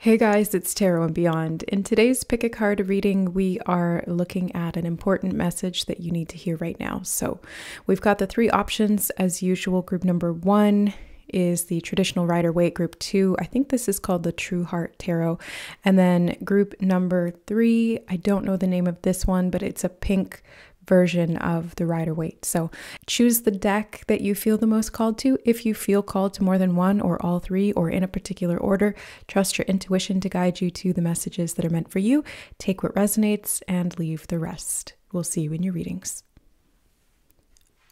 Hey guys, it's Tarot and Beyond. In today's Pick a Card reading, we are looking at an important message that you need to hear right now. So we've got the three options as usual. Group number 1 is the traditional Rider-Waite. Group 2, I think this is called the True Heart Tarot. And then group number 3, I don't know the name of this one, but it's a pink version of the Rider-Waite. So choose the deck that you feel the most called to. If you feel called to more than one or all three or in a particular order, trust your intuition to guide you to the messages that are meant for you. Take what resonates and leave the rest. We'll see you in your readings.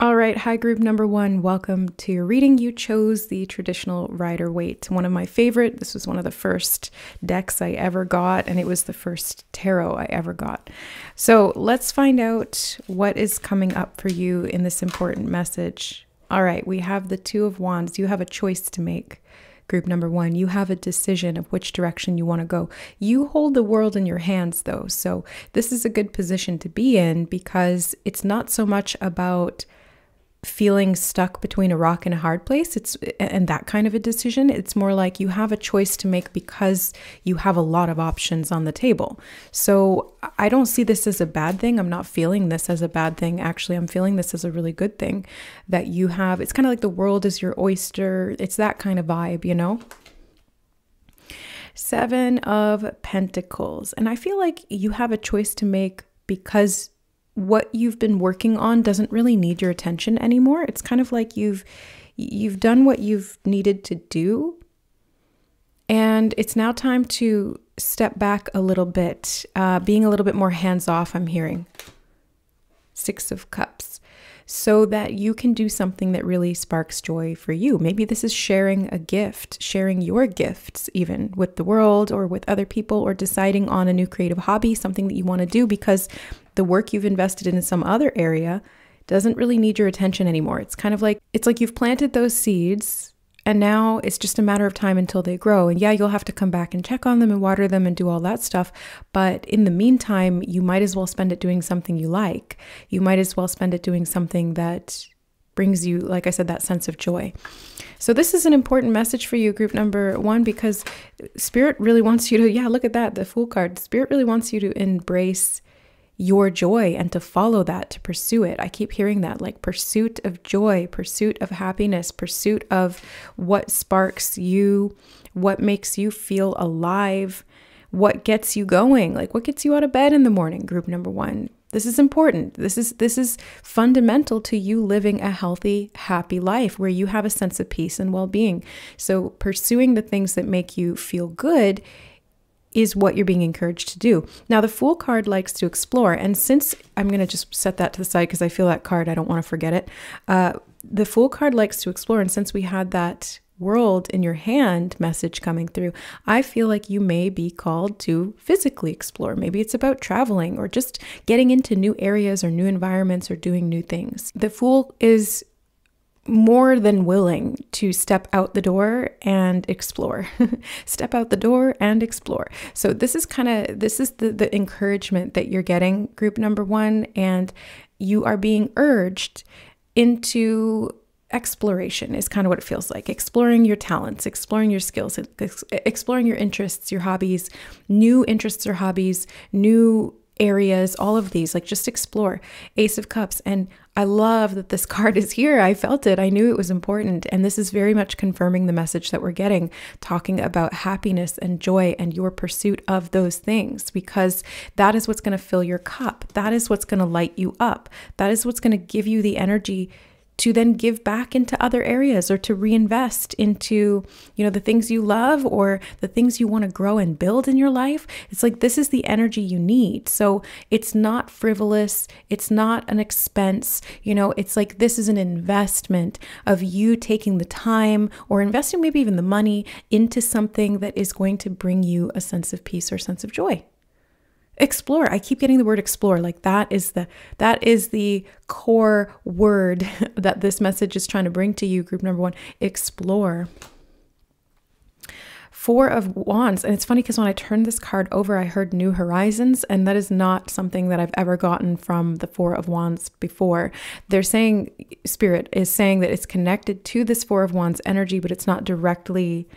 All right, hi group number 1, welcome to your reading. You chose the traditional Rider-Waite, one of my favorite. This was one of the first decks I ever got, and it was the first tarot I ever got. So let's find out what is coming up for you in this important message. All right, we have the Two of Wands. You have a choice to make. Group number 1, you have a decision of which direction you want to go. You hold the world in your hands though, so this is a good position to be in because it's not so much about feeling stuck between a rock and a hard place. And that kind of a decision. It's more like you have a choice to make because you have a lot of options on the table. So I don't see this as a bad thing. I'm not feeling this as a bad thing. Actually, I'm feeling this as a really good thing that you have. It's kind of like the world is your oyster. It's that kind of vibe, you know? 7 of Pentacles. And I feel like you have a choice to make because what you've been working on doesn't really need your attention anymore. It's kind of like you've done what you've needed to do. And it's now time to step back a little bit, being a little bit more hands-off, I'm hearing. 6 of Cups. So that you can do something that really sparks joy for you. Maybe this is sharing a gift, sharing your gifts even with the world or with other people, or deciding on a new creative hobby, something that you want to do because the work you've invested in some other area doesn't really need your attention anymore. It's kind of like, it's like you've planted those seeds and now it's just a matter of time until they grow. And yeah, you'll have to come back and check on them and water them and do all that stuff. But in the meantime, you might as well spend it doing something you like. You might as well spend it doing something that brings you, like I said, that sense of joy. So this is an important message for you, group number 1, because Spirit really wants you to, yeah, look at that, the Fool card. Spirit really wants you to embrace your joy and to follow that, to pursue it. I keep hearing that, like pursuit of joy, pursuit of happiness, pursuit of what sparks you, what makes you feel alive, what gets you going, like what gets you out of bed in the morning, group number 1. This is important. This is fundamental to you living a healthy, happy life where you have a sense of peace and well-being. So pursuing the things that make you feel good is what you're being encouraged to do. Now, the Fool card likes to explore. And since I'm going to just set that to the side because I feel that card, I don't want to forget it. The Fool card likes to explore. And since we had that world in your hand message coming through, I feel like you may be called to physically explore. Maybe it's about traveling or just getting into new areas or new environments or doing new things. The Fool is more than willing to step out the door and explore. Step out the door and explore. So this is the encouragement that you're getting, group number 1, and you are being urged into exploration is kind of what it feels like. Exploring your talents, exploring your skills, exploring your interests, your hobbies, new interests or hobbies, new areas, all of these, like just explore. Ace of Cups. And I love that this card is here. I felt it. I knew it was important. And this is very much confirming the message that we're getting, talking about happiness and joy and your pursuit of those things, because that is what's going to fill your cup. That is what's going to light you up. That is what's going to give you the energy to then give back into other areas or to reinvest into, you know, the things you love or the things you want to grow and build in your life. It's like, this is the energy you need. So it's not frivolous. It's not an expense. You know, it's like, this is an investment of you taking the time or investing maybe even the money into something that is going to bring you a sense of peace or sense of joy. Explore. I keep getting the word explore. Like that is the core word that this message is trying to bring to you, group number 1. Explore. 4 of Wands. And it's funny because when I turned this card over, I heard New Horizons, and that is not something that I've ever gotten from the 4 of Wands before. They're saying, Spirit is saying that it's connected to this 4 of Wands energy, but it's not directly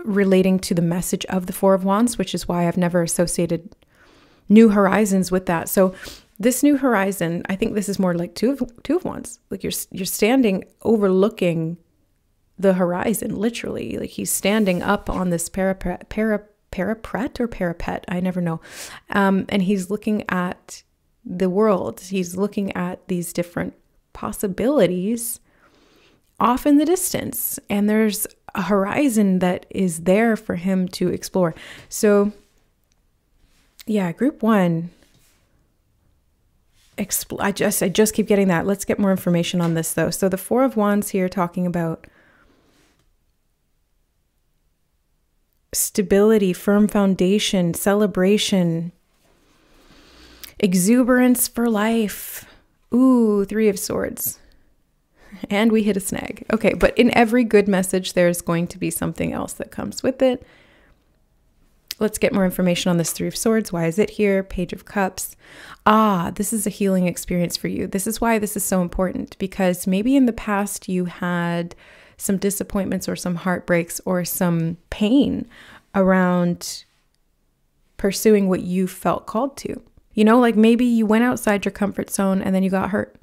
relating to the message of the Four of Wands, which is why I've never associated new horizons with that. So this new horizon, I think this is more like two of Wands. Like you're standing overlooking the horizon, literally. Like he's standing up on this parapet or parapet, I never know. And he's looking at the world. He's looking at these different possibilities off in the distance. And there's a horizon that is there for him to explore. So yeah, group one, I just keep getting that. Let's get more information on this though. So the Four of Wands here talking about stability, firm foundation, celebration, exuberance for life. Ooh, Three of Swords. And we hit a snag. Okay, but in every good message, there's going to be something else that comes with it. Let's get more information on this Three of Swords. Why is it here? Page of Cups. Ah, this is a healing experience for you. This is why this is so important, because maybe in the past you had some disappointments or some heartbreaks or some pain around pursuing what you felt called to. You know, like maybe you went outside your comfort zone and then you got hurt.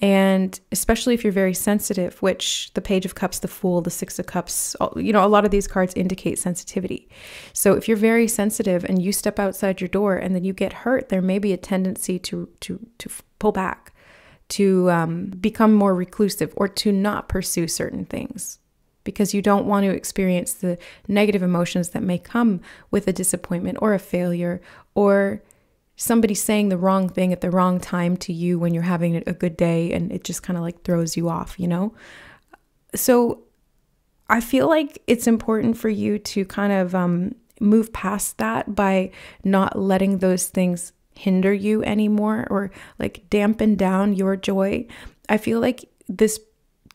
And especially if you're very sensitive, which the Page of Cups, the Fool, the Six of Cups, you know, a lot of these cards indicate sensitivity. So if you're very sensitive and you step outside your door and then you get hurt, there may be a tendency to pull back, to become more reclusive, or to not pursue certain things because you don't want to experience the negative emotions that may come with a disappointment or a failure, or somebody saying the wrong thing at the wrong time to you when you're having a good day and it just kind of like throws you off, you know? So I feel like it's important for you to kind of move past that by not letting those things hinder you anymore or like dampen down your joy. I feel like this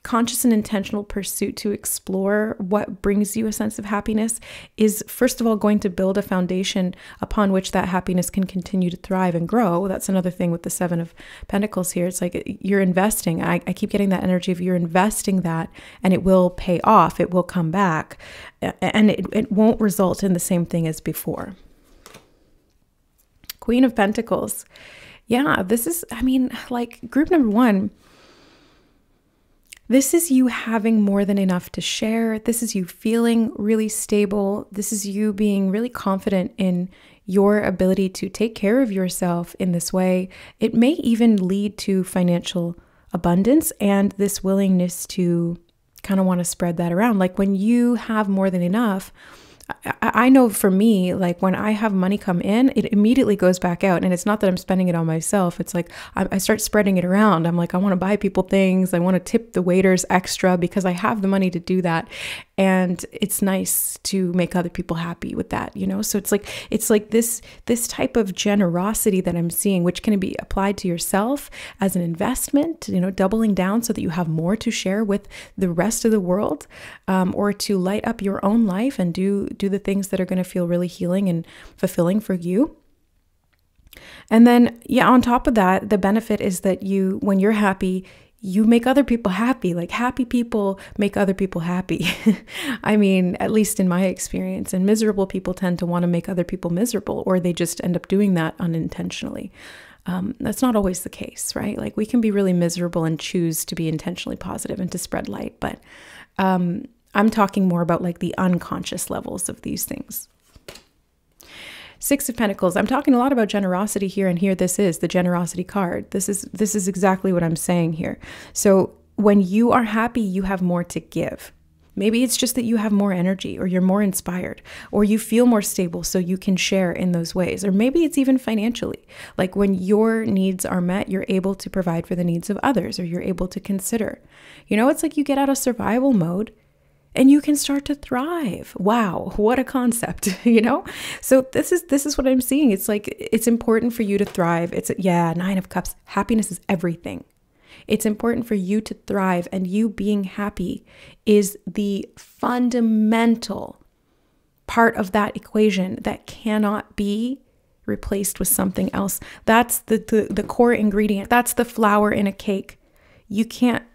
conscious and intentional pursuit to explore what brings you a sense of happiness is, first of all, going to build a foundation upon which that happiness can continue to thrive and grow. That's another thing with the Seven of Pentacles here. It's like you're investing. I keep getting that energy of you're investing that and it will pay off. It will come back and it won't result in the same thing as before. Queen of Pentacles. Yeah, this is, I mean, like group number one, this is you having more than enough to share. This is you feeling really stable. This is you being really confident in your ability to take care of yourself in this way. It may even lead to financial abundance and this willingness to kind of want to spread that around. Like when you have more than enough, I know for me, like when I have money come in, it immediately goes back out. And it's not that I'm spending it on myself. It's like I start spreading it around. I'm like, I want to buy people things. I want to tip the waiters extra because I have the money to do that. And it's nice to make other people happy with that, you know? So it's like this type of generosity that I'm seeing, which can be applied to yourself as an investment, you know, doubling down so that you have more to share with the rest of the world, or to light up your own life and do the things that are going to feel really healing and fulfilling for you. And then, yeah, on top of that, the benefit is that when you're happy, you make other people happy. Like happy people make other people happy. I mean, at least in my experience, and miserable people tend to want to make other people miserable, or they just end up doing that unintentionally. That's not always the case, right? Like we can be really miserable and choose to be intentionally positive and to spread light. But I'm talking more about like the unconscious levels of these things. Six of Pentacles. I'm talking a lot about generosity here, and here this is the generosity card. This is exactly what I'm saying here. So when you are happy, you have more to give. Maybe it's just that you have more energy, or you're more inspired, or you feel more stable so you can share in those ways. Or maybe it's even financially. Like when your needs are met, you're able to provide for the needs of others, or you're able to consider. You know, it's like you get out of survival mode and you can start to thrive. Wow, what a concept, you know? So this is what I'm seeing. It's like it's important for you to thrive. Nine of Cups. Happiness is everything. It's important for you to thrive, and you being happy is the fundamental part of that equation that cannot be replaced with something else. That's the core ingredient. That's the flour in a cake. you can't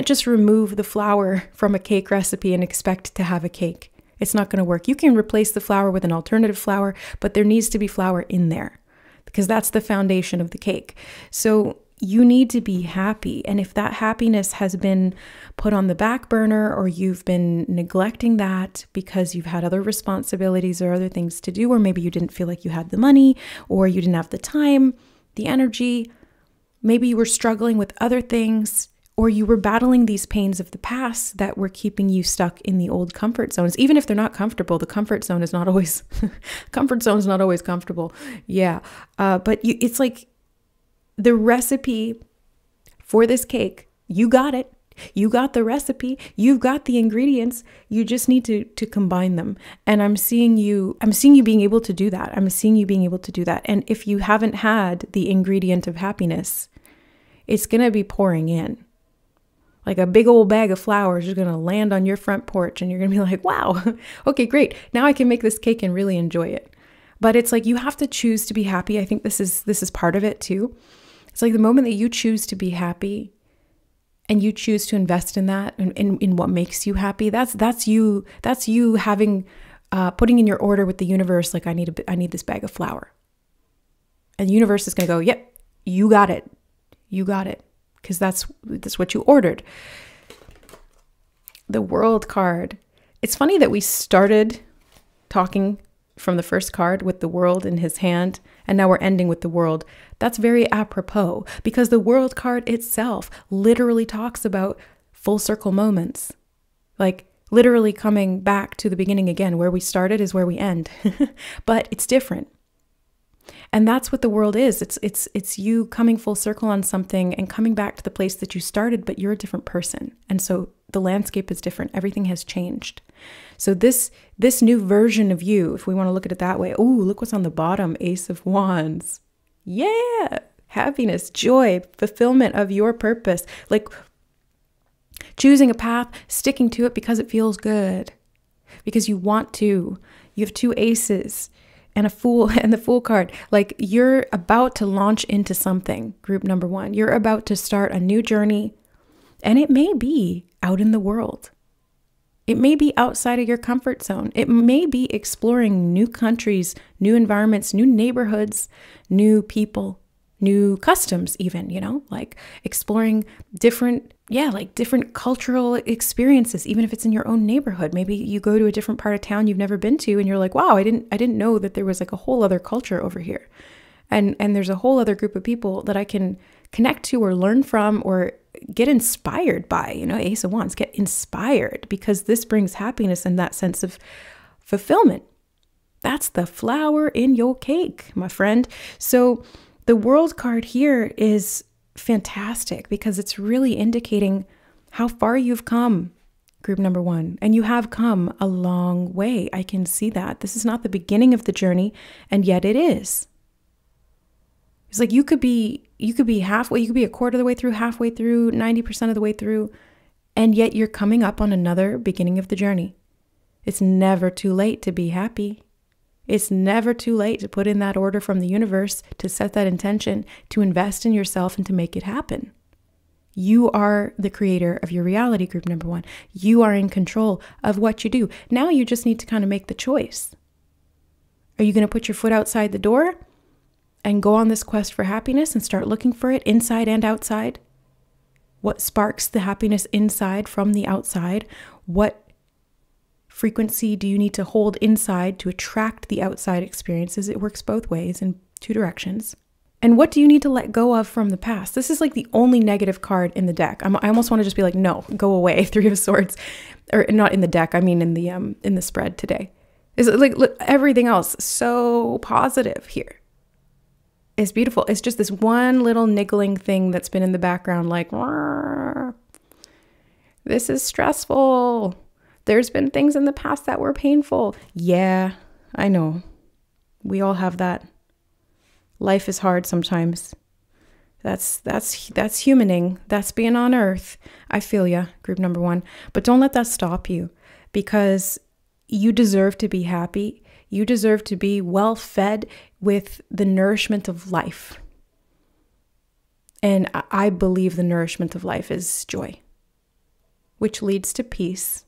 just remove the flour from a cake recipe and expect to have a cake. It's not going to work. You can replace the flour with an alternative flour, but there needs to be flour in there because that's the foundation of the cake. So you need to be happy. And if that happiness has been put on the back burner, or you've been neglecting that because you've had other responsibilities or other things to do, or maybe you didn't feel like you had the money, or you didn't have the time, the energy, maybe you were struggling with other things, or you were battling these pains of the past that were keeping you stuck in the old comfort zones. Even if they're not comfortable, the comfort zone is not always, comfort zone is not always comfortable. Yeah. But it's like the recipe for this cake, you got it. You got the recipe, you've got the ingredients, you just need to combine them. And I'm seeing you being able to do that. I'm seeing you being able to do that. And if you haven't had the ingredient of happiness, it's going to be pouring in. Like a big old bag of flowers is going to land on your front porch and you're going to be like, wow, okay, great. Now I can make this cake and really enjoy it. But it's like you have to choose to be happy. I think this is part of it too. It's like the moment that you choose to be happy and you choose to invest in that, in what makes you happy, that's you having putting in your order with the universe, like I need this bag of flour. And the universe is going to go, yep, you got it. You got it. Because that's what you ordered. The World card. It's funny that we started talking from the first card with the World in his hand, and now we're ending with the World. That's very apropos, because the World card itself literally talks about full circle moments. Like literally coming back to the beginning again. Where we started is where we end. But it's different. And that's what the World is. It's you coming full circle on something and coming back to the place that you started, but you're a different person. And so the landscape is different. Everything has changed. So this new version of you, if we want to look at it that way, oh, look what's on the bottom, Ace of Wands. Yeah, happiness, joy, fulfillment of your purpose. Like choosing a path, sticking to it because it feels good, because you want to. You have two aces and a fool, and the Fool card. Like you're about to launch into something, group number one. You're about to start a new journey, and it may be out in the world. It may be outside of your comfort zone. It may be exploring new countries, new environments, new neighborhoods, new people, new customs even, like exploring different cultural experiences, even if it's in your own neighborhood. Maybe you go to a different part of town you've never been to and you're like, wow, I didn't know that there was like a whole other culture over here. And there's a whole other group of people that I can connect to or learn from or get inspired by, Ace of Wands, get inspired, because this brings happiness and that sense of fulfillment. That's the flower in your cake, my friend. So the World card here is fantastic because it's really indicating how far you've come, group number one. And you have come a long way. I can see that. This is not the beginning of the journey, and yet it is. It's like you could be halfway, you could be a quarter of the way through, halfway through, 90% of the way through, and yet you're coming up on another beginning of the journey. It's never too late to be happy. It's never too late to put in that order from the universe, to set that intention, to invest in yourself and to make it happen. You are the creator of your reality, group number one. You are in control of what you do. Now you just need to kind of make the choice. Are you going to put your foot outside the door and go on this quest for happiness and start looking for it inside and outside? What sparks the happiness inside from the outside? What frequency do you need to hold inside to attract the outside experiences? It works both ways, in two directions. And what do you need to let go of from the past? This is like the only negative card in the deck. I almost want to just be like, no, go away. Three of Swords, or not in the deck. I mean, in the spread today. Is like, look, everything else so positive here. It's beautiful. It's just this one little niggling thing that's been in the background, like, this is stressful. There's been things in the past that were painful. Yeah, I know. We all have that. Life is hard sometimes. That's humaning. That's being on earth. I feel ya, group number one. But don't let that stop you, because you deserve to be happy. You deserve to be well fed with the nourishment of life. And I believe the nourishment of life is joy, which leads to peace,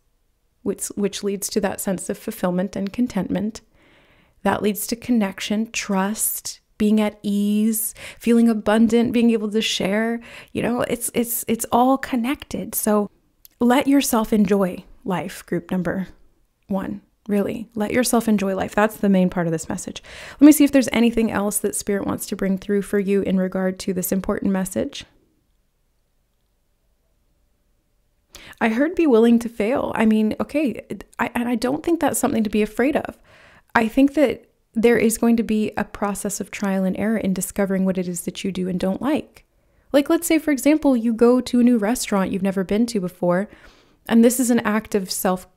which leads to that sense of fulfillment and contentment. That leads to connection, trust, being at ease, feeling abundant, being able to share. You know, it's all connected. So let yourself enjoy life, group number 1. Really, let yourself enjoy life. That's the main part of this message. Let me see if there's anything else that Spirit wants to bring through for you in regard to this important message. I heard be willing to fail. I mean, okay, I don't think that's something to be afraid of. I think that there is going to be a process of trial and error in discovering what it is that you do and don't like. Like, let's say, for example, you go to a new restaurant you've never been to before, and this is an act of self,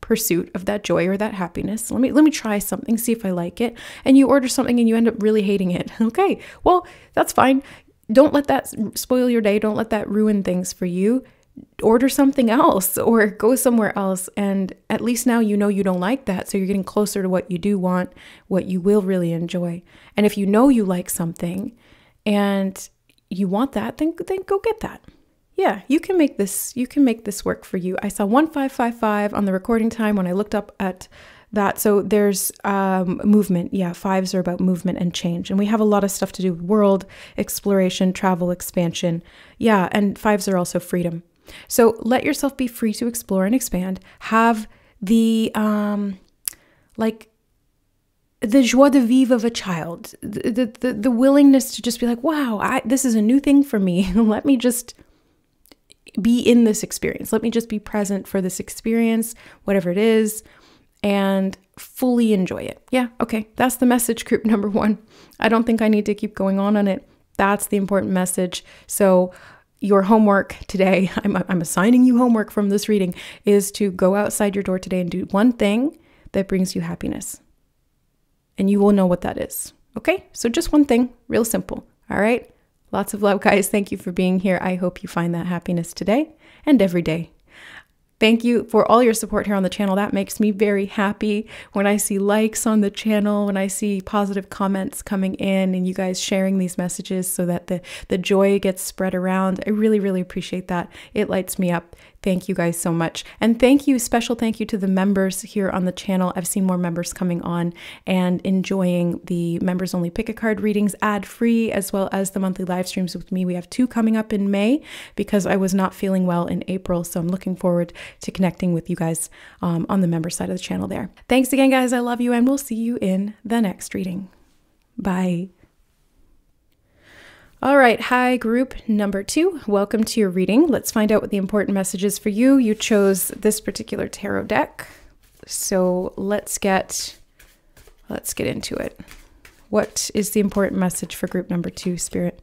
pursuit of that joy or that happiness. Let me try something, see if I like it. And you order something and you end up really hating it. Okay, well, that's fine. Don't let that spoil your day. Don't let that ruin things for you. Order something else or go somewhere else. And at least now you know you don't like that. So you're getting closer to what you do want, what you will really enjoy. And if you know you like something and you want that, then go get that. Yeah, you can make this work for you. I saw 1555 on the recording time when I looked up at that. So there's movement. Yeah, 5s are about movement and change. And we have a lot of stuff to do with world exploration, travel, expansion. Yeah, and 5s are also freedom. So let yourself be free to explore and expand. Have the the joie de vivre of a child, the willingness to just be like, wow, this is a new thing for me. Let me just be in this experience. Let me just be present for this experience, whatever it is, and fully enjoy it. Yeah, okay. That's the message, group number 1. I don't think I need to keep going on it. That's the important message. So your homework today, I'm assigning you homework from this reading, is to go outside your door today and do one thing that brings you happiness. And you will know what that is. Okay? So just one thing, real simple. All right? Lots of love, guys. Thank you for being here. I hope you find that happiness today and every day. Thank you for all your support here on the channel. That makes me very happy when I see likes on the channel, when I see positive comments coming in and you guys sharing these messages so that the joy gets spread around. I really, really appreciate that. It lights me up. Thank you guys so much. And special thank you to the members here on the channel. I've seen more members coming on and enjoying the members only pick a card readings ad-free, as well as the monthly live streams with me. We have 2 coming up in May because I was not feeling well in April. So I'm looking forward to connecting with you guys on the member side of the channel there. Thanks again, guys. I love you, and we'll see you in the next reading. Bye. All right, hi group number 2. Welcome to your reading. Let's find out what the important message is for you. You chose this particular tarot deck. So let's get into it. What is the important message for group number 2, Spirit?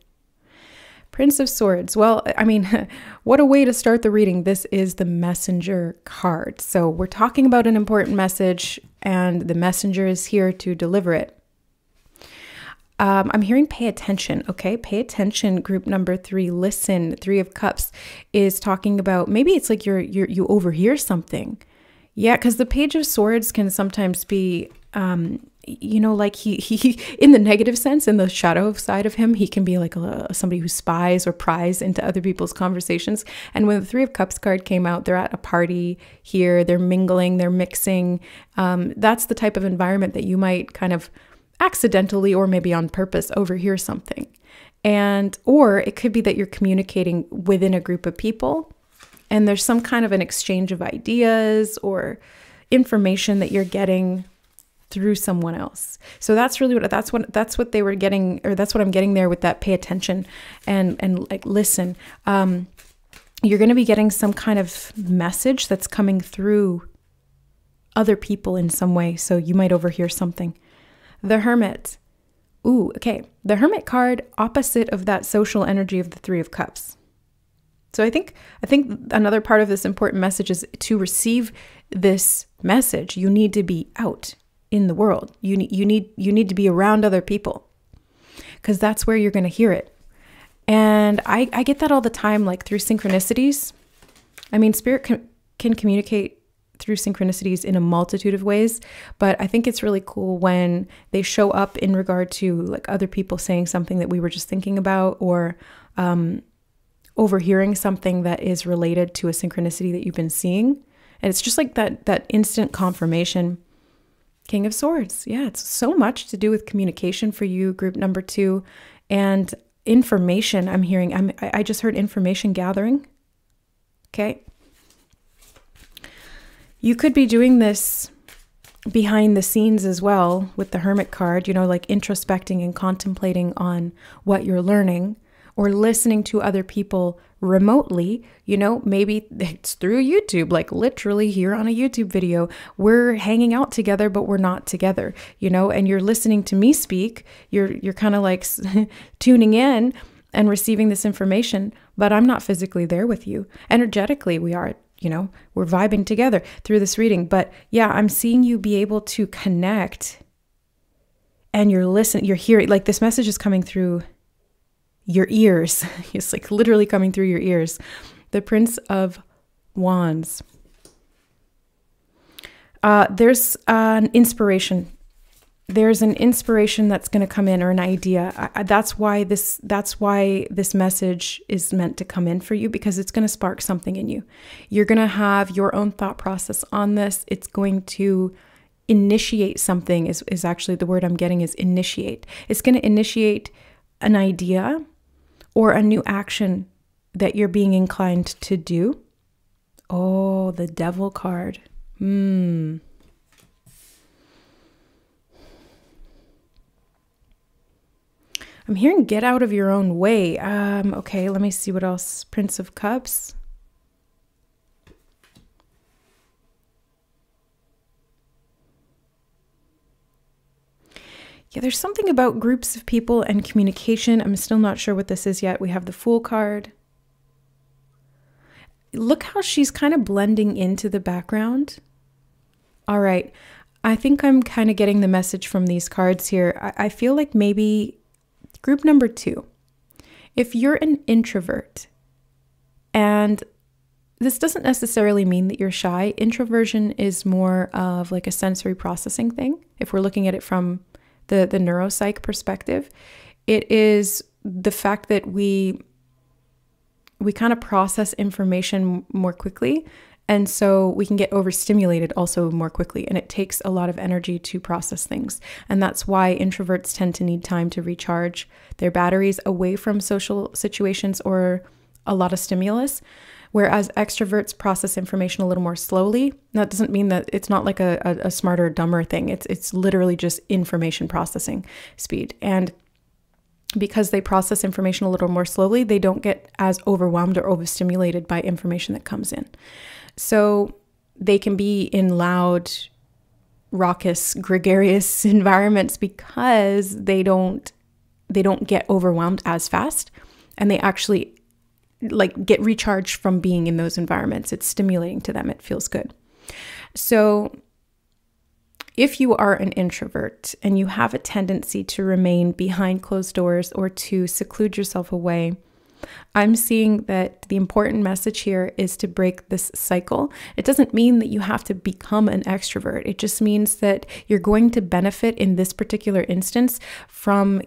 Prince of Swords. Well, I mean, what a way to start the reading. This is the messenger card. So we're talking about an important message and the messenger is here to deliver it. I'm hearing pay attention, okay? Pay attention, group number 3. Listen. 3 of Cups is talking about, maybe it's like you overhear something. Yeah, because the Page of Swords can sometimes be, like he in the negative sense, in the shadow side of him, he can be like somebody who spies or pries into other people's conversations. And when the 3 of Cups card came out, they're at a party here, they're mingling, they're mixing. That's the type of environment that you might kind of accidentally or maybe on purpose overhear something. Or it could be that you're communicating within a group of people and there's some kind of an exchange of ideas or information that you're getting through someone else. So that's really that's what they were getting, or that's what I'm getting there with that pay attention and like listen. You're going to be getting some kind of message that's coming through other people in some way. So you might overhear something. The Hermit. Ooh, okay. The Hermit card opposite of that social energy of the 3 of Cups. So I think another part of this important message is to receive this message. You need to be out in the world. You need to be around other people because that's where you're going to hear it. And I get that all the time, like through synchronicities. I mean, Spirit can communicate through synchronicities in a multitude of ways, but I think it's really cool when they show up in regard to like other people saying something that we were just thinking about, or overhearing something that is related to a synchronicity that you've been seeing. And it's just like that instant confirmation. King of Swords. Yeah, it's so much to do with communication for you, group number 2, and information. I'm hearing, I just heard information gathering. Okay. You could be doing this behind the scenes as well with the Hermit card, you know, like introspecting and contemplating on what you're learning, or listening to other people remotely. You know, maybe it's through YouTube, like literally here on a YouTube video, we're hanging out together, but we're not together, you know, and you're listening to me speak. You're kind of like tuning in and receiving this information, but I'm not physically there with you. Energetically, we are, you know, we're vibing together through this reading. But yeah, I'm seeing you be able to connect, and you're listening, you're hearing, like this message is coming through your ears. It's like literally coming through your ears. The Prince of Wands. There's an inspiration. There's an inspiration that's going to come in, or an idea. That's why this message is meant to come in for you, because it's going to spark something in you. You're going to have your own thought process on this. It's going to initiate something, is actually the word I'm getting, is initiate. It's going to initiate an idea or a new action that you're being inclined to do. Oh, the Devil card. I'm hearing get out of your own way. Okay, let me see what else. Prince of Cups. Yeah, there's something about groups of people and communication. I'm still not sure what this is yet. We have the Fool card. Look how she's kind of blending into the background. All right. I think I'm kind of getting the message from these cards here. I feel like maybe group number 2, if you're an introvert, and this doesn't necessarily mean that you're shy. Introversion is more of like a sensory processing thing. If we're looking at it from the neuropsych perspective, it is the fact that we kind of process information more quickly. And so we can get overstimulated also more quickly. And it takes a lot of energy to process things. And that's why introverts tend to need time to recharge their batteries away from social situations or a lot of stimulus. Whereas extroverts process information a little more slowly. That doesn't mean that it's not like a smarter, dumber thing. It's literally just information processing speed. And because they process information a little more slowly, they don't get as overwhelmed or overstimulated by information that comes in. So they can be in loud, raucous, gregarious environments because they don't get overwhelmed as fast, and they actually like get recharged from being in those environments. It's stimulating to them. It feels good. So if you are an introvert and you have a tendency to remain behind closed doors or to seclude yourself away, I'm seeing that the important message here is to break this cycle. It doesn't mean that you have to become an extrovert. It just means that you're going to benefit in this particular instance from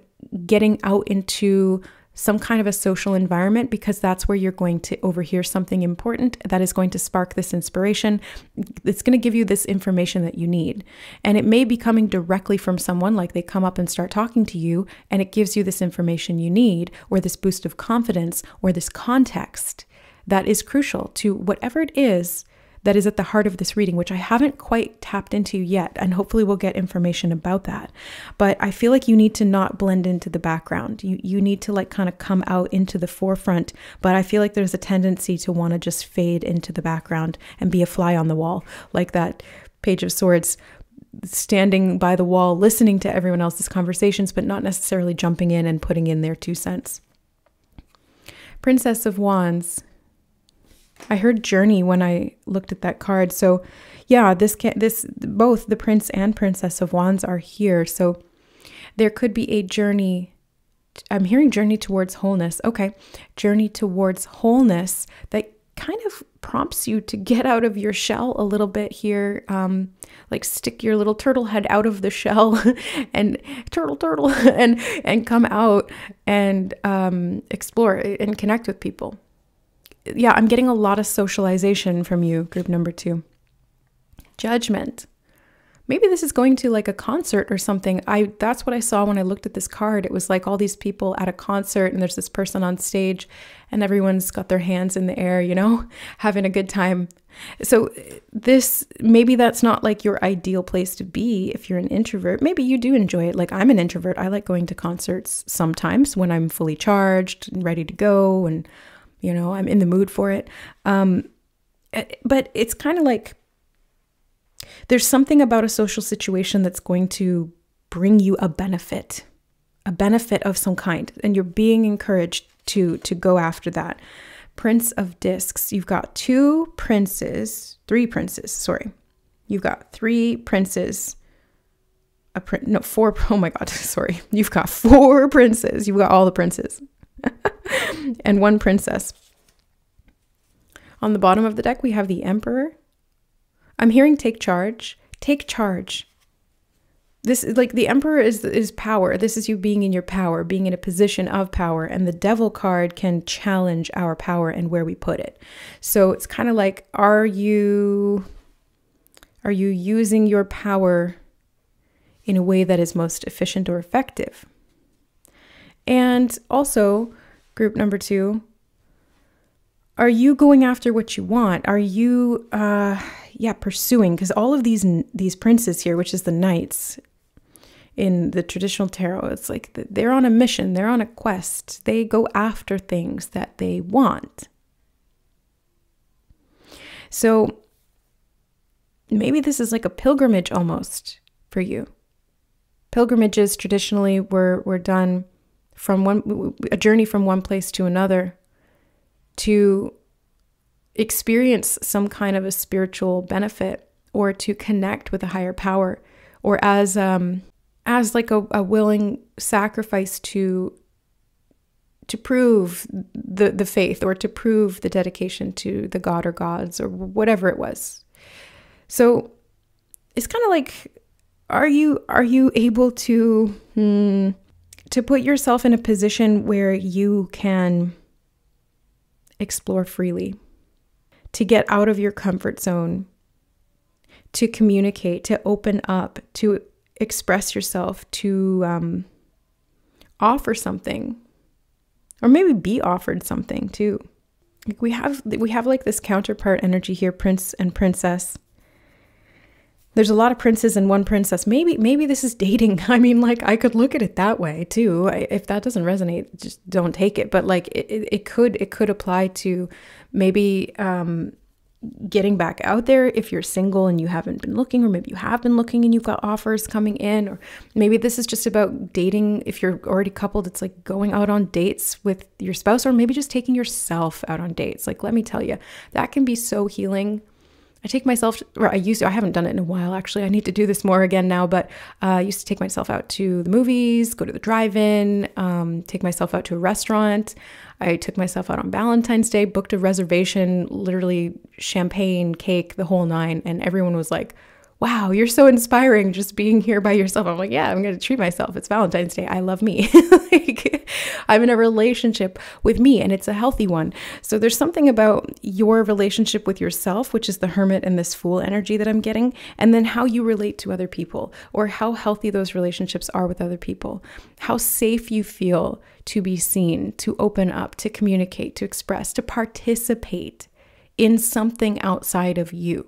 getting out into some kind of a social environment, because that's where you're going to overhear something important that is going to spark this inspiration. It's going to give you this information that you need. And it may be coming directly from someone, like they come up and start talking to you, and it gives you this information you need, or this boost of confidence, or this context that is crucial to whatever it is that is at the heart of this reading, which I haven't quite tapped into yet. And hopefully we'll get information about that. But I feel like you need to not blend into the background. You need to like kind of come out into the forefront. But I feel like there's a tendency to want to just fade into the background and be a fly on the wall, like that Page of Swords, standing by the wall, listening to everyone else's conversations, but not necessarily jumping in and putting in their 2 cents. Princess of Wands. I heard journey when I looked at that card. So yeah, both the Prince and Princess of Wands are here. So there could be a journey. I'm hearing journey towards wholeness. Okay. Journey towards wholeness that kind of prompts you to get out of your shell a little bit here. Like stick your little turtle head out of the shell and turtle and come out and explore and connect with people. Yeah, I'm getting a lot of socialization from you, group number 2. Judgment. Maybe this is going to like a concert or something. That's what I saw when I looked at this card. It was like all these people at a concert and there's this person on stage and everyone's got their hands in the air, you know, having a good time. So maybe that's not like your ideal place to be if you're an introvert. Maybe you do enjoy it. Like I'm an introvert. I like going to concerts sometimes when I'm fully charged and ready to go and, you know, I'm in the mood for it. But it's kind of like, there's something about a social situation that's going to bring you a benefit of some kind, and you're being encouraged to go after that. Prince of Discs. You've got 3 princes, sorry. You've got 3 princes. 4, oh my God, sorry. You've got 4 princes. You've got all the princes. And 1 princess. On the bottom of the deck, we have the Emperor. I'm hearing take charge. Take charge. This is like the Emperor is power. This is you being in your power, being in a position of power. And the Devil card can challenge our power and where we put it. So it's kind of like, are you using your power in a way that is most efficient or effective? And also, group number 2, are you going after what you want? Are you, pursuing? Because all of these princes here, which is the knights in the traditional tarot, it's like they're on a mission. They're on a quest. They go after things that they want. So maybe this is like a pilgrimage almost for you. Pilgrimages traditionally were done from a journey from one place to another to experience some kind of a spiritual benefit or to connect with a higher power, or as like a willing sacrifice to prove the faith, or to prove the dedication to the god or gods or whatever it was. So it's kind of like, are you able to put yourself in a position where you can explore freely, to get out of your comfort zone, to communicate, to open up, to express yourself, to offer something, or maybe be offered something too. Like we have like this counterpart energy here, prince and princess. There's a lot of princes and 1 princess. Maybe this is dating. I mean, like I could look at it that way too. If that doesn't resonate, just don't take it. But like it could apply to maybe getting back out there if you're single and you haven't been looking, or maybe you have been looking and you've got offers coming in, or maybe this is just about dating. If you're already coupled, it's like going out on dates with your spouse, or maybe just taking yourself out on dates. Like, let me tell you, that can be so healing. I take myself, or I haven't done it in a while, actually. I need to do this more again now, but I used to take myself out to the movies, go to the drive-in, take myself out to a restaurant. I took myself out on Valentine's Day, booked a reservation, literally champagne, cake, the whole 9. And everyone was like, wow, you're so inspiring just being here by yourself. I'm like, yeah, I'm going to treat myself. It's Valentine's Day. I love me. Like, I'm in a relationship with me, and it's a healthy one. So there's something about your relationship with yourself, which is the Hermit and this Fool energy that I'm getting, and then how you relate to other people, or how healthy those relationships are with other people, how safe you feel to be seen, to open up, to communicate, to express, to participate in something outside of you,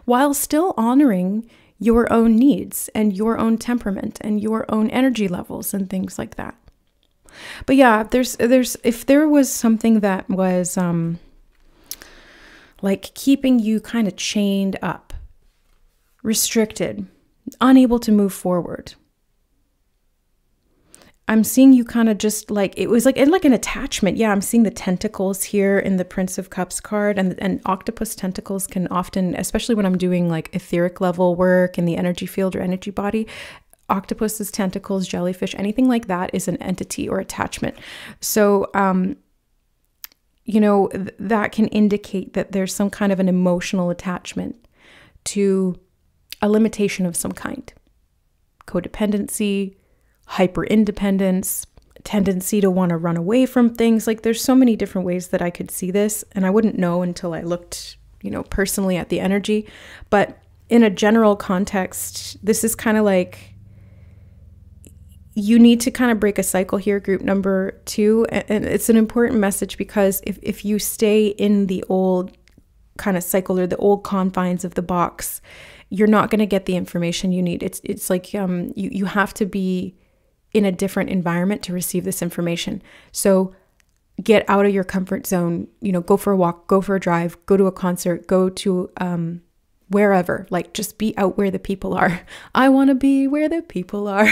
while still honoring your own needs and your own temperament and your own energy levels and things like that. But yeah, there's if there was something that was like keeping you kind of chained up, restricted, unable to move forward, I'm seeing you kind of just like, it was like an attachment. Yeah, I'm seeing the tentacles here in the Prince of Cups card, and octopus tentacles can often, especially when I'm doing like etheric level work in the energy field or energy body, octopus's tentacles, jellyfish, anything like that is an entity or attachment. So that can indicate that there's some kind of an emotional attachment to a limitation of some kind. Codependency, hyper independence, tendency to want to run away from things. Like, there's so many different ways that I could see this, and I wouldn't know until I looked, personally at the energy. But in a general context, this is kind of like, you need to kind of break a cycle here, group number 2. And it's an important message, because if you stay in the old kind of cycle or the old confines of the box, you're not going to get the information you need. It's like you have to be in a different environment to receive this information. So get out of your comfort zone, go for a walk, go for a drive, go to a concert, go to wherever, like, just be out where the people are. I want to be where the people are.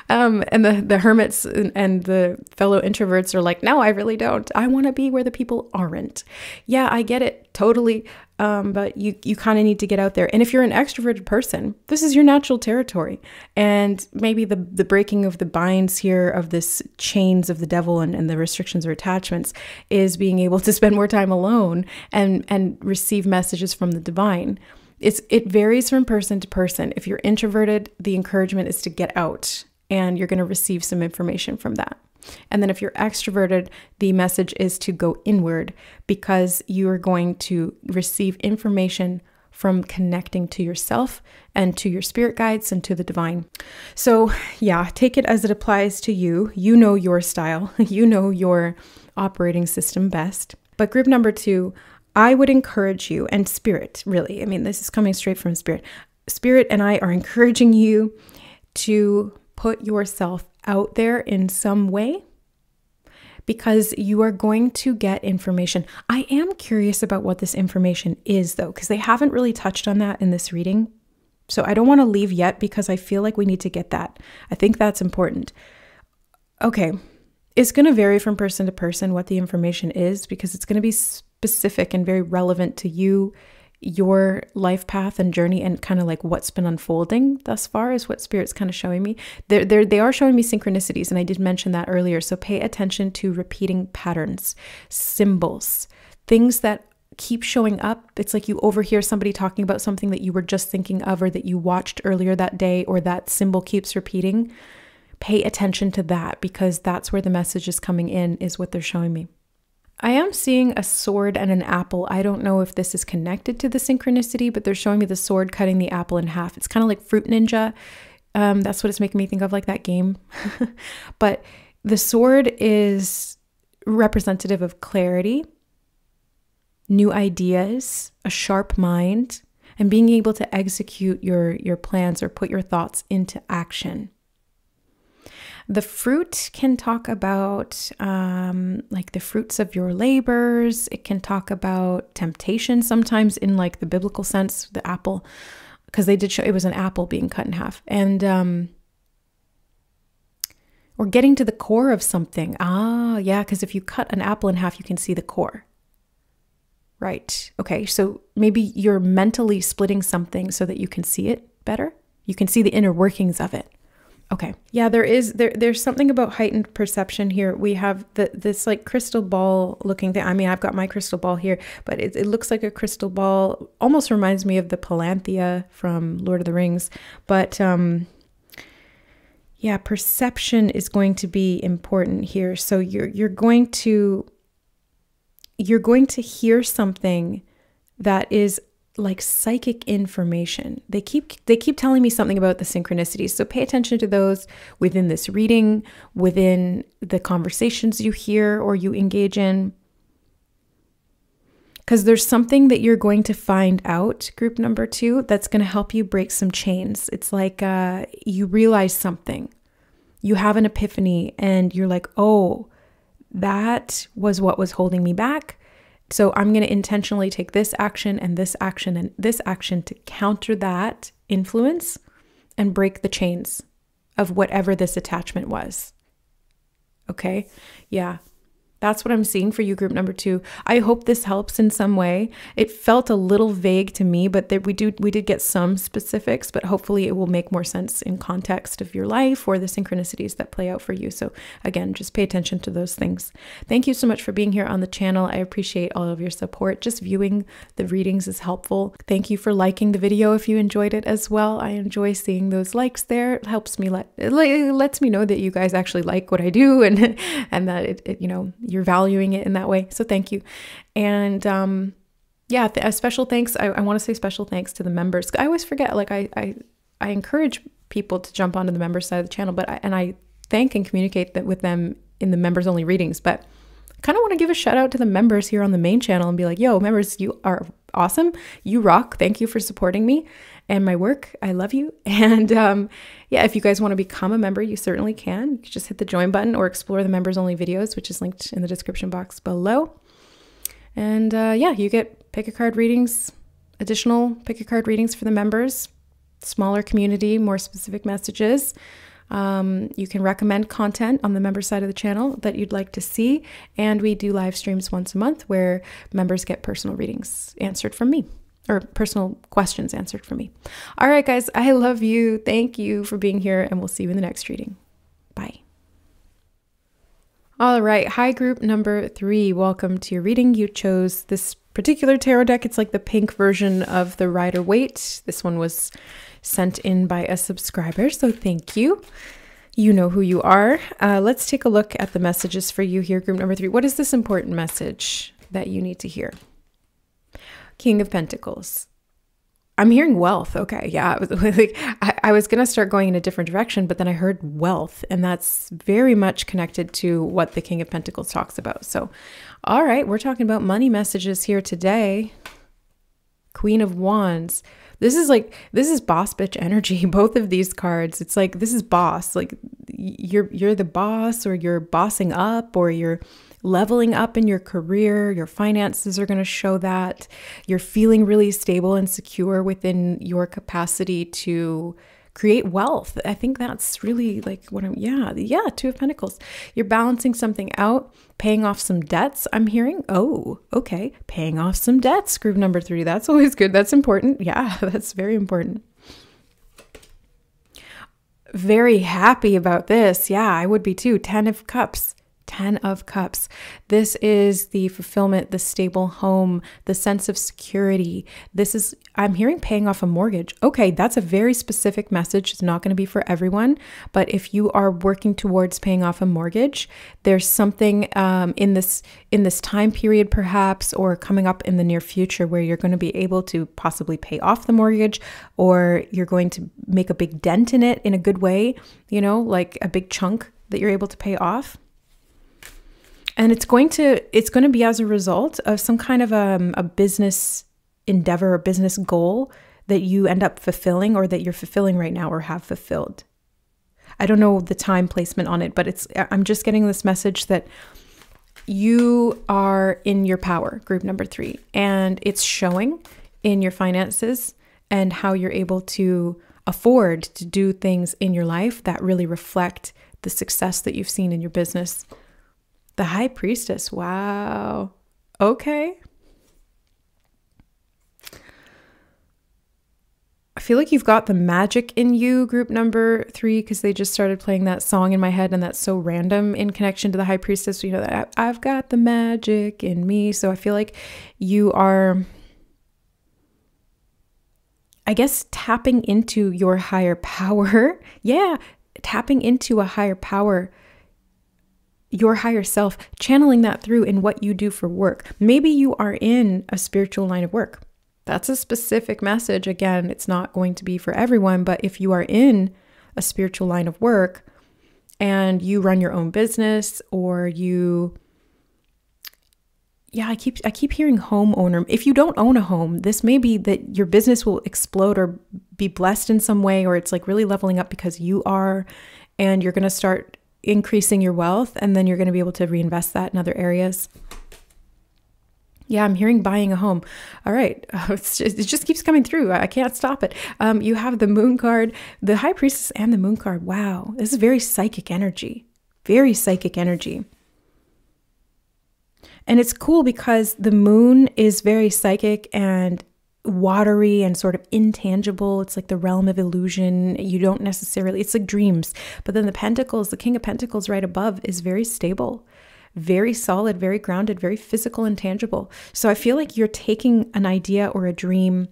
And the hermits and the fellow introverts are like, no, I really don't. I want to be where the people aren't. Yeah, I get it totally. But you kind of need to get out there. And if you're an extroverted person, this is your natural territory. And maybe the breaking of the binds here of this chains of the devil and the restrictions or attachments is being able to spend more time alone and receive messages from the divine. It varies from person to person. If you're introverted, the encouragement is to get out, and you're going to receive some information from that. And then if you're extroverted, the message is to go inward, because you are going to receive information from connecting to yourself and to your spirit guides and to the divine. So yeah, take it as it applies to you. You know your style, you know your operating system best. But group number 2, I would encourage you, and spirit, really, this is coming straight from spirit. Spirit and I are encouraging you to put yourself out there in some way, because you are going to get information. I am curious about what this information is, though, because they haven't really touched on that in this reading. So I don't want to leave yet, because I feel like we need to get that. I think that's important. Okay. It's going to vary from person to person what the information is, because it's going to be specific and very relevant to you, your life path and journey, and kind of like what's been unfolding thus far is what Spirit's kind of showing me. They are showing me synchronicities, and I did mention that earlier. So pay attention to repeating patterns, symbols, things that keep showing up. It's like you overhear somebody talking about something that you were just thinking of, or that you watched earlier that day, or that symbol keeps repeating. Pay attention to that, because that's where the message is coming in, is what they're showing me. I am seeing a sword and an apple. I don't know if this is connected to the synchronicity, but they're showing me the sword cutting the apple in half. It's kind of like Fruit Ninja. That's what it's making me think of, like that game. But the sword is representative of clarity, new ideas, a sharp mind, and being able to execute your plans or put your thoughts into action. The fruit can talk about like the fruits of your labors. It can talk about temptation, sometimes in like the biblical sense, the apple, because they did show it was an apple being cut in half. And or getting to the core of something. Ah, yeah, because if you cut an apple in half, you can see the core. Right. Okay, so maybe you're mentally splitting something so that you can see it better. You can see the inner workings of it. Okay. Yeah, there's something about heightened perception here. We have this like crystal ball looking thing. I mean, I've got my crystal ball here, but it looks like a crystal ball. Almost reminds me of the Palanthea from Lord of the Rings. But yeah, perception is going to be important here. So you're going to hear something that is like psychic information. They keep telling me something about the synchronicities. So pay attention to those within this reading, within the conversations you hear or you engage in. Because there's something that you're going to find out, group number 2, that's going to help you break some chains. It's like you realize something. You have an epiphany and you're like, oh, that was what was holding me back. So I'm going to intentionally take this action and this action and this action to counter that influence and break the chains of whatever this attachment was. Okay? Yeah. That's what I'm seeing for you, group number 2. I hope this helps in some way. It felt a little vague to me, but we did get some specifics, but hopefully it will make more sense in context of your life or the synchronicities that play out for you. So again, just pay attention to those things. Thank you so much for being here on the channel. I appreciate all of your support. Just viewing the readings is helpful. Thank you for liking the video if you enjoyed it as well. I enjoy seeing those likes there. It helps me, it lets me know that you guys actually like what I do, and that it you know, you're valuing it in that way. So thank you. And yeah, a special thanks. I want to say special thanks to the members. I always forget, like I encourage people to jump onto the members side of the channel, but I thank and communicate that with them in the members only readings. But I kind of want to give a shout out to the members here on the main channel and be like, yo, members, you are awesome. You rock. Thank you for supporting me and my work. I love you. And yeah, if you guys want to become a member, you certainly can. You can just hit the join button or explore the members only videos, which is linked in the description box below. And yeah, you get pick a card readings, additional pick a card readings for the members, smaller community, more specific messages. You can recommend content on the member side of the channel that you'd like to see. And we do live streams once a month where members get personal readings answered from me, or personal questions answered from me. All right, guys, I love you. Thank you for being here, and we'll see you in the next reading. Bye. All right. Hi, group number 3. Welcome to your reading. You chose this particular tarot deck. It's like the pink version of the Rider-Waite. This one was sent in by a subscriber, so thank you. You know who you are. Let's take a look at the messages for you here, group number 3. What is this important message that you need to hear? King of Pentacles. I'm hearing wealth. Okay, yeah, I was going to start going in a different direction, but then I heard wealth, and that's very much connected to what the King of Pentacles talks about. So, all right, we're talking about money messages here today. Queen of Wands. This is boss bitch energy. Both of these cards, it's like, this is boss. Like you're the boss, or you're bossing up, or you're leveling up in your career. Your finances are going to show that. You're feeling really stable and secure within your capacity to create wealth. I think that's really like what yeah, Two of Pentacles. You're balancing something out, paying off some debts. I'm hearing, oh, okay, paying off some debts, group number 3. That's always good. That's important. Yeah, that's very important. Very happy about this. Yeah, I would be too. 10 of Cups. 10 of Cups. This is the fulfillment, the stable home, the sense of security. This is, I'm hearing paying off a mortgage. Okay, that's a very specific message. It's not going to be for everyone, but if you are working towards paying off a mortgage, there's something in this time period perhaps, or coming up in the near future, where you're going to be able to possibly pay off the mortgage, or you're going to make a big dent in it in a good way, you know, like a big chunk that you're able to pay off. And it's going to be as a result of some kind of a business endeavor or business goal that you end up fulfilling, or that you're fulfilling right now or have fulfilled. I don't know the time placement on it, but I'm just getting this message that you are in your power, group number 3, and it's showing in your finances and how you're able to afford to do things in your life that really reflect the success that you've seen in your business. The High Priestess. Wow. Okay. I feel like you've got the magic in you, group number 3, because they just started playing that song in my head, and that's so random in connection to the High Priestess. You know, that I've got the magic in me. So I feel like you are, I guess, tapping into your higher power. Yeah, tapping into a higher power, your higher self, channeling that through in what you do for work. Maybe you are in a spiritual line of work. That's a specific message. Again, it's not going to be for everyone, but if you are in a spiritual line of work and you run your own business, or you, yeah, I keep hearing homeowner. If you don't own a home, this may be that your business will explode or be blessed in some way, or it's like really leveling up because you are, and you're going to start increasing your wealth, and then you're going to be able to reinvest that in other areas. Yeah, I'm hearing buying a home. All right. It just keeps coming through. I can't stop it. You have the Moon card, the High Priestess, and the Moon card. Wow. This is very psychic energy. Very psychic energy. And it's cool because the moon is very psychic and watery and sort of intangible. It's like the realm of illusion. You don't necessarily, it's like dreams. But then the pentacles, the King of Pentacles right above is very stable, very solid, very grounded, very physical and tangible. So I feel like you're taking an idea or a dream,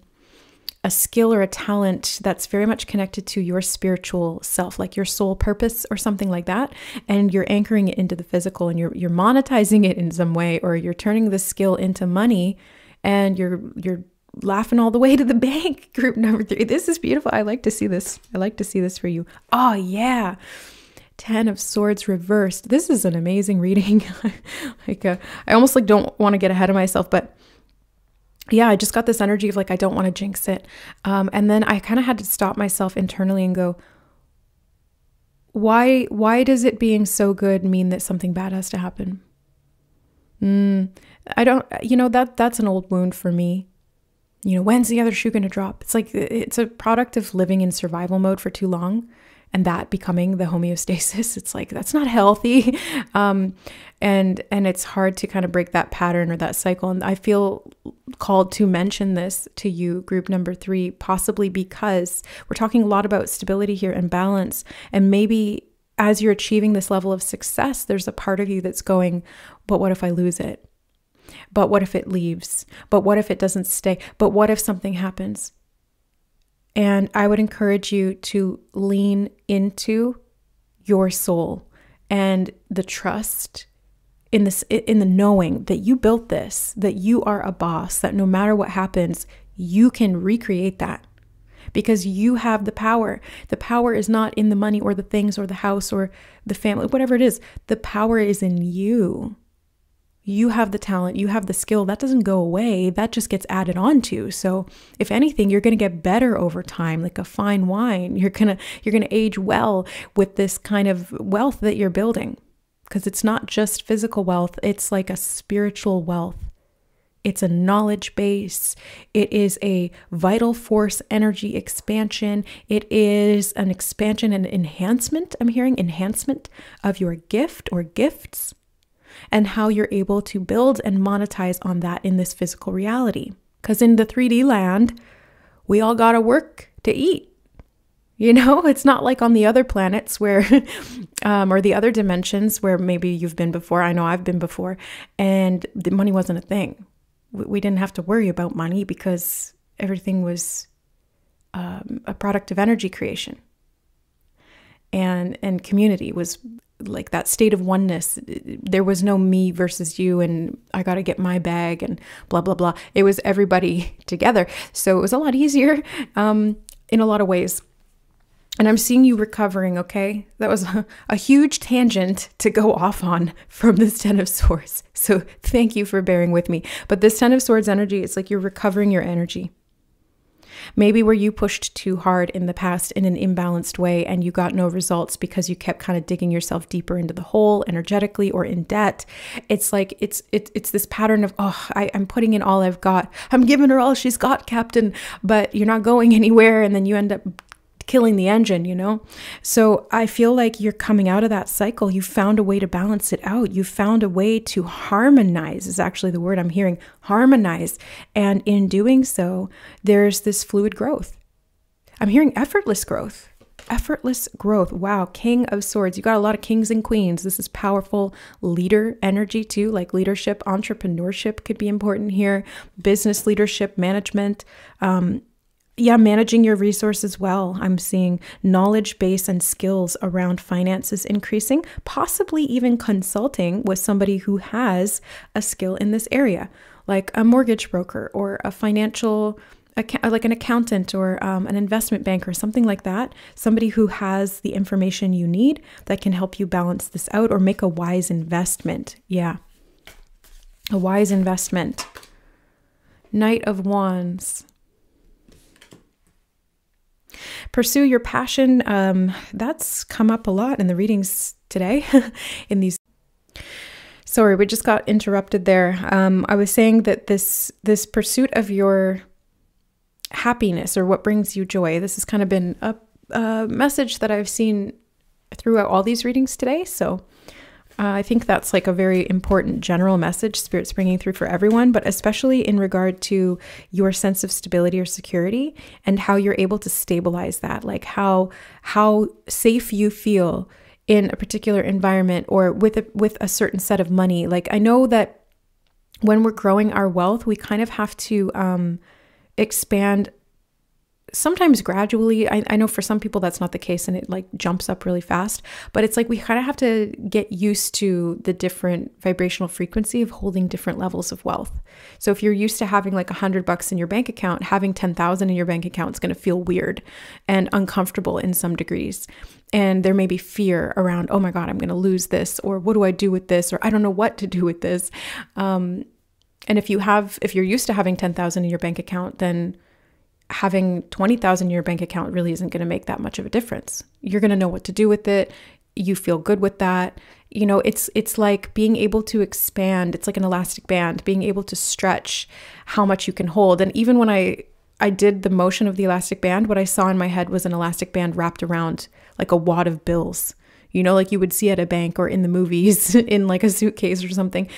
a skill or a talent that's very much connected to your spiritual self, like your soul purpose or something like that. And you're anchoring it into the physical, and you're monetizing it in some way, or you're turning the skill into money, and you're laughing all the way to the bank. Group number 3. This is beautiful. I like to see this. I like to see this for you. Oh yeah. 10 of Swords reversed. This is an amazing reading. I almost like don't want to get ahead of myself, but yeah, I just got this energy of like, I don't want to jinx it. And then I kind of had to stop myself internally and go, why does it being so good mean that something bad has to happen? I don't, that's an old wound for me. When's the other shoe going to drop? It's like, it's a product of living in survival mode for too long, and that becoming the homeostasis. It's like, that's not healthy. And it's hard to kind of break that pattern or that cycle. And I feel called to mention this to you, group number 3, possibly because we're talking a lot about stability here and balance. And maybe as you're achieving this level of success, there's a part of you that's going, but what if I lose it? But what if it leaves? But what if it doesn't stay? But what if something happens? And I would encourage you to lean into your soul and the trust in the knowing that you built this, that you are a boss, that no matter what happens, you can recreate that because you have the power. The power is not in the money or the things or the house or the family, whatever it is. The power is in you. You have the talent, you have the skill. That doesn't go away. That just gets added on to. So if anything, you're going to get better over time, like a fine wine. You're going to age well with this kind of wealth that you're building, because it's not just physical wealth. It's like a spiritual wealth. It's a knowledge base. It is a vital force energy expansion. It is an expansion and enhancement. I'm hearing enhancement of your gift or gifts, and how you're able to build and monetize on that in this physical reality. Because in the 3D land, we all got to work to eat. It's not like on the other planets where, or the other dimensions where maybe you've been before. I know I've been before, and the money wasn't a thing. We didn't have to worry about money because everything was a product of energy creation. And community was like that state of oneness. There was no me versus you and I got to get my bag and blah, blah, blah. It was everybody together. So it was a lot easier in a lot of ways. And I'm seeing you recovering, okay? That was a huge tangent to go off on from this 10 of Swords. So thank you for bearing with me. But this 10 of Swords energy, it's like you're recovering your energy. Maybe where you pushed too hard in the past in an imbalanced way and you got no results because you kept kind of digging yourself deeper into the hole energetically or in debt. It's like, it's this pattern of, I'm putting in all I've got. I'm giving her all she's got, Captain, but you're not going anywhere. And then you end up killing the engine, So I feel like you're coming out of that cycle. You found a way to balance it out. You found a way to harmonize is actually the word I'm hearing, harmonize. And in doing so, there's this fluid growth. I'm hearing effortless growth. Effortless growth. Wow. King of Swords. You got a lot of kings and queens. This is powerful leader energy too, like leadership, entrepreneurship could be important here. Business leadership, management, managing your resources well. I'm seeing knowledge base and skills around finances increasing, possibly even consulting with somebody who has a skill in this area, like a mortgage broker or a financial, like an accountant or an investment banker, something like that. Somebody who has the information you need that can help you balance this out or make a wise investment. Yeah, a wise investment. Knight of Wands. Pursue your passion. That's come up a lot in the readings today. Sorry, we just got interrupted there. I was saying that this pursuit of your happiness or what brings you joy, this has kind of been a message that I've seen throughout all these readings today. So I think that's like a very important general message Spirit's bringing through for everyone, but especially in regard to your sense of stability or security and how you're able to stabilize that, like how safe you feel in a particular environment or with a certain set of money. Like I know that when we're growing our wealth, we kind of have to expand sometimes gradually. I know for some people that's not the case and it like jumps up really fast, but it's like we kind of have to get used to the different vibrational frequency of holding different levels of wealth. So if you're used to having like $100 in your bank account, having 10,000 in your bank account is going to feel weird and uncomfortable in some degrees. And there may be fear around, oh my God, I'm going to lose this, or what do I do with this? Or I don't know what to do with this. And if you're used to having 10,000 in your bank account, then having 20,000 in your bank account really isn't going to make that much of a difference. You're going to know what to do with it. You feel good with that. You know, it's like being able to expand. It's like an elastic band, being able to stretch how much you can hold. And even when I did the motion of the elastic band, what I saw in my head was an elastic band wrapped around like a wad of bills, you know, like you would see at a bank or in the movies in like a suitcase or something.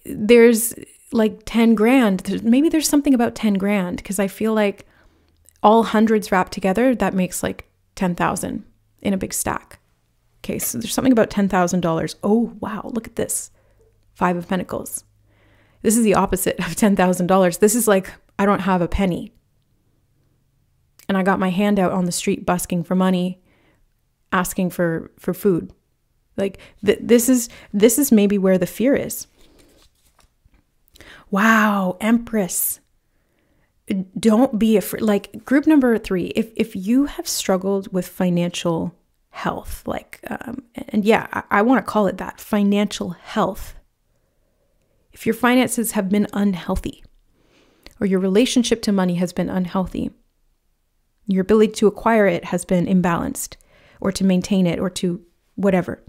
There's like 10 grand. Maybe there's something about 10 grand because I feel like all hundreds wrapped together, that makes like 10,000 in a big stack. Okay, so there's something about $10,000. Oh, wow, look at this. 5 of Pentacles. This is the opposite of $10,000. This is like, I don't have a penny. And I got my hand out on the street busking for money, asking for food. Like this is maybe where the fear is. Wow, Empress. Don't be afraid. Like group number 3, if you have struggled with financial health, like, and yeah, I want to call it that, financial health. If your finances have been unhealthy, or your relationship to money has been unhealthy, your ability to acquire it has been imbalanced, or to maintain it, or to whatever,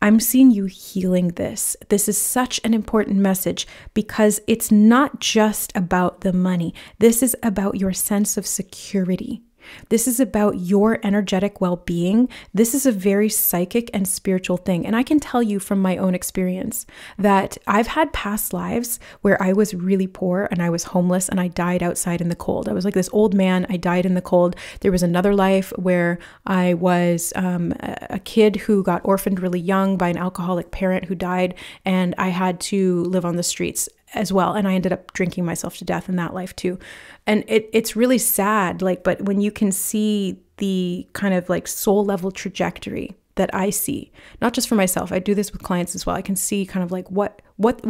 I'm seeing you healing this. This is such an important message because it's not just about the money. This is about your sense of security. This is about your energetic well-being. This is a very psychic and spiritual thing. And I can tell you from my own experience that I've had past lives where I was really poor and I was homeless and I died outside in the cold. I was like this old man. I died in the cold. There was another life where I was a kid who got orphaned really young by an alcoholic parent who died, and I had to live on the streets as well. And I ended up drinking myself to death in that life too. And it's really sad, like, but when you can see the kind of like soul level trajectory that I see, not just for myself, I do this with clients as well. I can see kind of like what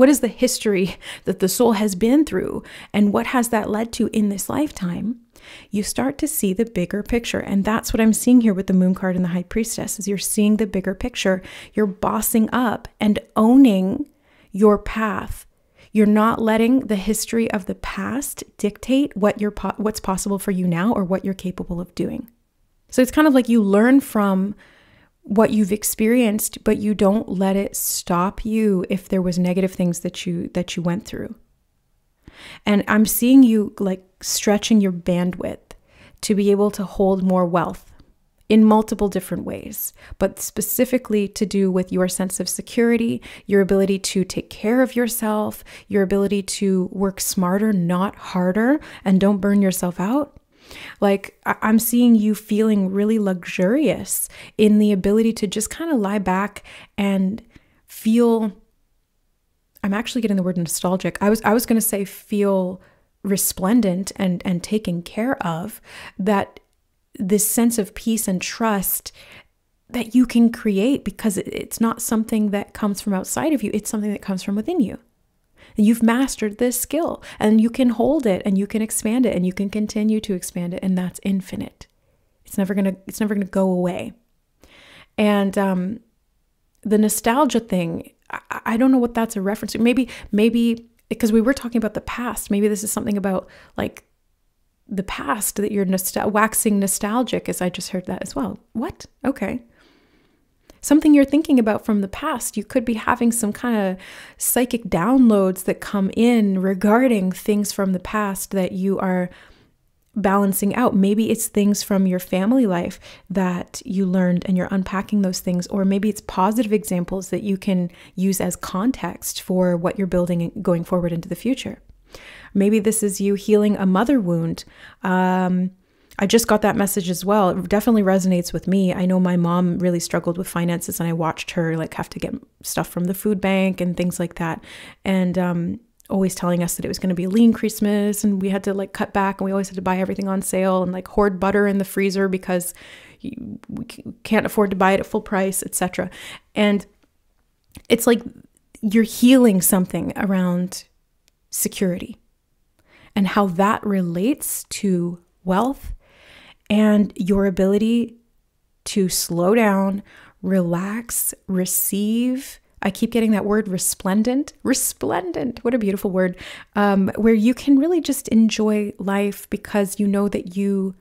is the history that the soul has been through and what has that led to in this lifetime. You start to see the bigger picture. And that's what I'm seeing here with the Moon card and the High Priestess, is you're seeing the bigger picture. You're bossing up and owning your path. You're not letting the history of the past dictate what's possible for you now or what you're capable of doing. So it's kind of like you learn from what you've experienced, but you don't let it stop you if there was negative things that you went through. And I'm seeing you like stretching your bandwidth to be able to hold more wealth in multiple different ways, but specifically to do with your sense of security, your ability to take care of yourself, your ability to work smarter, not harder, and don't burn yourself out. Like I'm seeing you feeling really luxurious in the ability to just kind of lie back and feel, I'm actually getting the word nostalgic. I was going to say feel resplendent and taken care of, that this sense of peace and trust that you can create, because it's not something that comes from outside of you. It's something that comes from within you. And you've mastered this skill and you can hold it and you can expand it and you can continue to expand it. And that's infinite. It's never going to go away. And the nostalgia thing, I don't know what that's a reference to. Maybe because we were talking about the past, maybe this is something about like the past that you're waxing nostalgic, as I just heard that as well. What? Okay. Something you're thinking about from the past. You could be having some kind of psychic downloads that come in regarding things from the past that you are balancing out. Maybe it's things from your family life that you learned and you're unpacking those things, or maybe it's positive examples that you can use as context for what you're building and going forward into the future. Maybe this is you healing a mother wound. I just got that message as well. It definitely resonates with me. I know my mom really struggled with finances, and I watched her like have to get stuff from the food bank and things like that. And always telling us that it was going to be a lean Christmas, and we had to like cut back, and we always had to buy everything on sale and like hoard butter in the freezer because we can't afford to buy it at full price, etc. And it's like you're healing something around security and how that relates to wealth and your ability to slow down, relax, receive. I keep getting that word resplendent. Resplendent. What a beautiful word. Where you can really just enjoy life because you know that you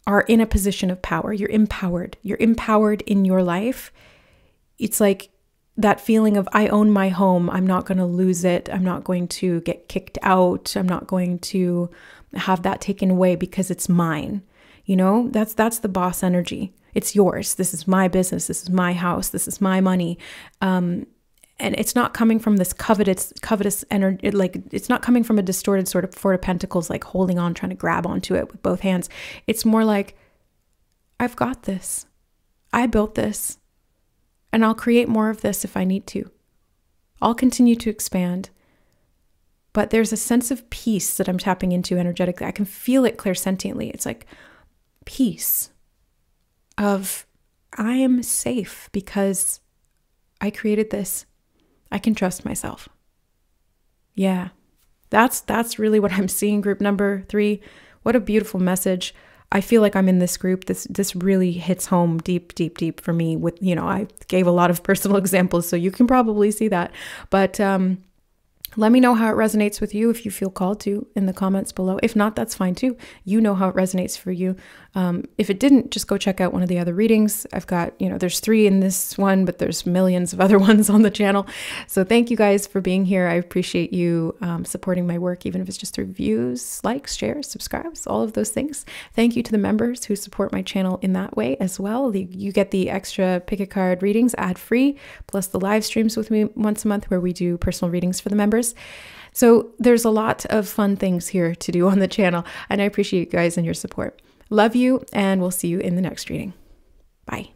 are in a position of power. You're empowered. You're empowered in your life. It's like that feeling of I own my home. I'm not going to lose it. I'm not going to get kicked out. I'm not going to have that taken away because it's mine. You know, that's the boss energy. It's yours. This is my business. This is my house. This is my money. And it's not coming from this covetous energy. Like it's not coming from a distorted sort of Four of Pentacles, like holding on, trying to grab onto it with both hands. It's more like, I've got this. I built this, and I'll create more of this if I need to. I'll continue to expand. But there's a sense of peace that I'm tapping into energetically. I can feel it clairsentiently. It's like peace of I am safe because I created this. I can trust myself. Yeah, that's really what I'm seeing. Group number 3. What a beautiful message. I feel like I'm in this group. This really hits home deep, deep, deep for me with, I gave a lot of personal examples, so you can probably see that. But let me know how it resonates with you if you feel called to in the comments below. If not, that's fine too. You know how it resonates for you. If it didn't, just go check out one of the other readings. I've got, there's 3 in this one, but there's millions of other ones on the channel. So thank you guys for being here. I appreciate you supporting my work, even if it's just through views, likes, shares, subscribes, all of those things. Thank you to the members who support my channel in that way as well. You get the extra pick a card readings ad-free, plus the live streams with me once a month where we do personal readings for the members. So there's a lot of fun things here to do on the channel, and I appreciate you guys and your support. Love you, and we'll see you in the next reading. Bye.